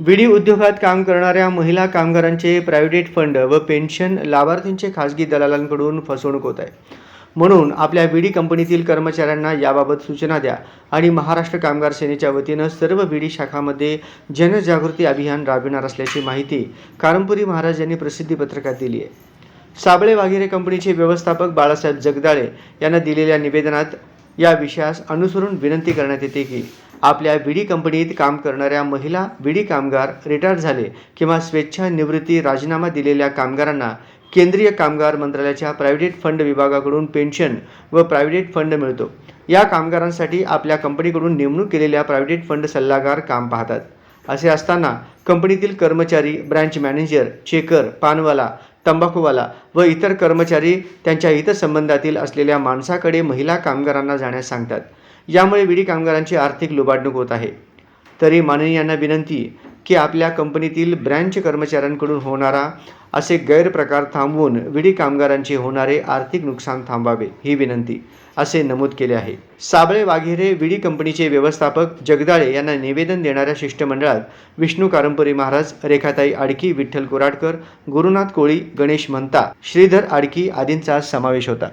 विडी उद्योगात काम करणाऱ्या महिला कामगारांचे प्रायव्हेट फंड व पेन्शन लाभार्थींचे खासगी दलालांकडून फसवणूक होत आहे. म्हणून आपल्या विडी कंपनीतील कर्मचाऱ्यांना याबाबत सूचना द्या आणि महाराष्ट्र कामगार सेनेच्या वतीनं सर्व विडी शाखांमध्ये जनजागृती अभियान राबविणार असल्याची माहिती कारंपुरी महाराज यांनी प्रसिद्धी पत्रकात दिली आहे. साबळे वाघेरे कंपनीचे व्यवस्थापक बाळासाहेब जगदाळे यांना दिलेल्या निवेदनात या विषयास अनुसरून विनंती करण्यात येते की आपल्या विडी कंपनीत काम करणाऱ्या महिला विडी कामगार रिटायर झाले किंवा स्वेच्छानिवृत्ती राजीनामा दिलेल्या कामगारांना केंद्रीय कामगार मंत्रालयाच्या प्रायव्हेट फंड विभागाकडून पेन्शन व प्रायव्हेट फंड मिळतो. या कामगारांसाठी आपल्या कंपनीकडून नेमणूक केलेल्या प्रायव्हेट फंड सल्लागार काम पाहतात. असे असताना कंपनीतील कर्मचारी, ब्रँच मॅनेजर, चेकर, पानवाला, तंबाखूवाला व इतर कर्मचारी त्यांच्या हितसंबंधातील असलेल्या माणसाकडे महिला कामगारांना जाण्यास सांगतात. यामुळे विडी कामगारांची आर्थिक लुबाडणूक होत आहे. तरी माननीयांना विनंती की आपल्या कंपनीतील ब्रँच कर्मचाऱ्यांकडून होणारा असे गैरप्रकार थांबवून विडी कामगारांचे होणारे आर्थिक नुकसान थांबावे ही विनंती, असे नमूद केले आहे. साबळे वाघेरे विडी कंपनीचे व्यवस्थापक जगदाळे यांना निवेदन देणाऱ्या शिष्टमंडळात विष्णू कारंपुरी महाराज, रेखाताई आडकी, विठ्ठल कोराडकर, गुरुनाथ कोळी, गणेश म्हणता, श्रीधर आडकी आदींचा समावेश होता.